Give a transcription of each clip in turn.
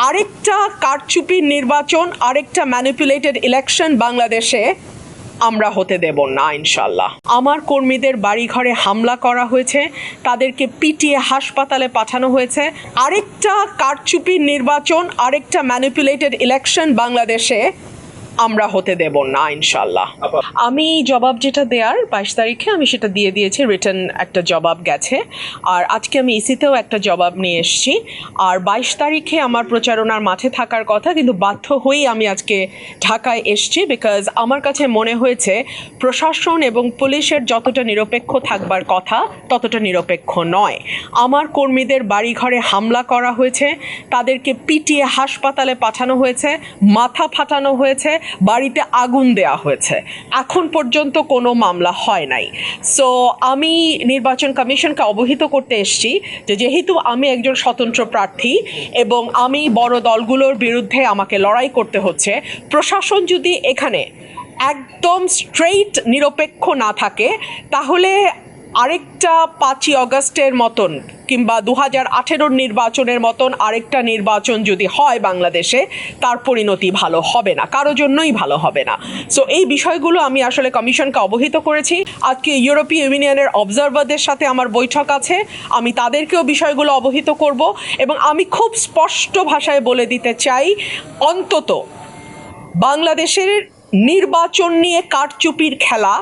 আরেকটা কারচুপির নির্বাচন, আরেকটা ম্যানিপুলেটেড ইলেকশন বাংলাদেশে আমরা হতে দেব না ইনশাল্লাহ। আমার কর্মীদের বাড়িঘরে হামলা করা হয়েছে, তাদেরকে পিটিয়ে হাসপাতালে পাঠানো হয়েছে। আরেকটা কারচুপির নির্বাচন, আরেকটা ম্যানিপুলেটেড ইলেকশন বাংলাদেশে আমরা হতে দেব না ইনশাল্লাহ। আমি জবাব যেটা দেওয়ার 22 তারিখে আমি সেটা দিয়ে দিয়েছি, রিটার্ন একটা জবাব গেছে। আর আজকে আমি ইসিতেও একটা জবাব নিয়ে এসেছি। আর 22 তারিখে আমার প্রচারণার মাঠে থাকার কথা, কিন্তু বাধ্য হয়েই আমি আজকে ঢাকায় এসেছি, বিকজ আমার কাছে মনে হয়েছে প্রশাসন এবং পুলিশের যতটা নিরপেক্ষ থাকবার কথা ততটা নিরপেক্ষ নয়। আমার কর্মীদের বাড়িঘরে হামলা করা হয়েছে, তাদেরকে পিটিয়ে হাসপাতালে পাঠানো হয়েছে, মাথা ফাটানো হয়েছে, বাড়িতে আগুন দেয়া হয়েছে। এখন পর্যন্ত কোনো মামলা হয় নাই। সো আমি নির্বাচন কমিশনকে অবহিত করতে এসেছি যে যেহেতু আমি একজন স্বতন্ত্র প্রার্থী এবং আমি বড় দলগুলোর বিরুদ্ধে আমাকে লড়াই করতে হচ্ছে, প্রশাসন যদি এখানে একদম স্ট্রেইট নিরপেক্ষ না থাকে তাহলে আরেকটা 5ই অগস্টের মতন কিংবা 2018 নির্বাচনের মতন আরেকটা নির্বাচন যদি হয় বাংলাদেশে, তার পরিণতি ভালো হবে না, কারো জন্যই ভালো হবে না। সো এই বিষয়গুলো আমি আসলে কমিশনকে অবহিত করেছি। আজকে ইউরোপীয় ইউনিয়নের অবজারভারদের সাথে আমার বৈঠক আছে, আমি তাদেরকেও বিষয়গুলো অবহিত করব এবং আমি খুব স্পষ্ট ভাষায় বলে দিতে চাই, অন্তত বাংলাদেশের নির্বাচন নিয়ে কারচুপির খেলা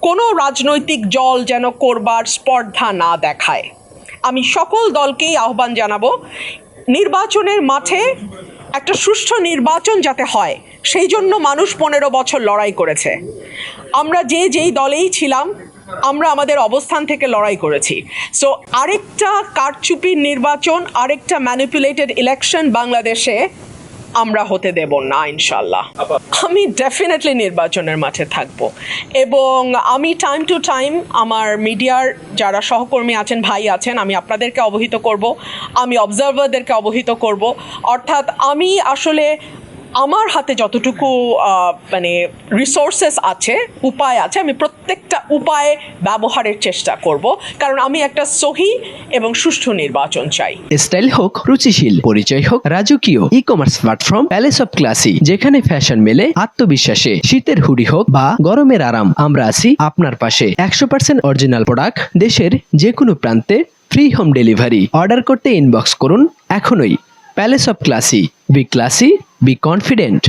কোনো রাজনৈতিক দল যেন করবার স্পর্ধা না দেখায়। আমি সকল দলকেই আহ্বান জানাবো, নির্বাচনের মাঠে একটা সুষ্ঠু নির্বাচন যাতে হয় সেই জন্য মানুষ 15 বছর লড়াই করেছে। আমরা যেই দলেই ছিলাম আমরা আমাদের অবস্থান থেকে লড়াই করেছি। সো আরেকটা কারচুপির নির্বাচন, আরেকটা ম্যানিপুলেটেড ইলেকশন বাংলাদেশে আমরা হতে দেব না ইনশাল্লাহ। আমি ডেফিনেটলি নির্বাচনের মাঠে থাকব এবং আমি টাইম টু টাইম আমার মিডিয়ার যারা সহকর্মী আছেন, ভাই আছেন, আমি আপনাদেরকে অবহিত করব, আমি অবজারভারদেরকে অবহিত করব। অর্থাৎ আমি আসলে আমার হাতে যতটুকু মানে রিসোর্সেস আছে, উপায় আছে, আমি প্রত্যেকটা উপায় ব্যবহারের চেষ্টা করব, কারণ আমি একটা সহি এবং সুষ্ঠু নির্বাচন চাই। স্টাইল হোক রুচিশীল, পরিচয় হোক রাজকীয়, e commerce platform palace of classy, যেখানে ফ্যাশন মেলে আত্মবিশ্বাসে। শীতের হুডি হোক বা গরমের আরাম, আমরা আছি আপনার পাশে। 100% অরিজিনাল প্রোডাক্ট, দেশের যে কোনো প্রান্তে ফ্রি হোম ডেলিভারি। অর্ডার করতে ইনবক্স করুন এখনই। Palace of classy, B classy, be confident.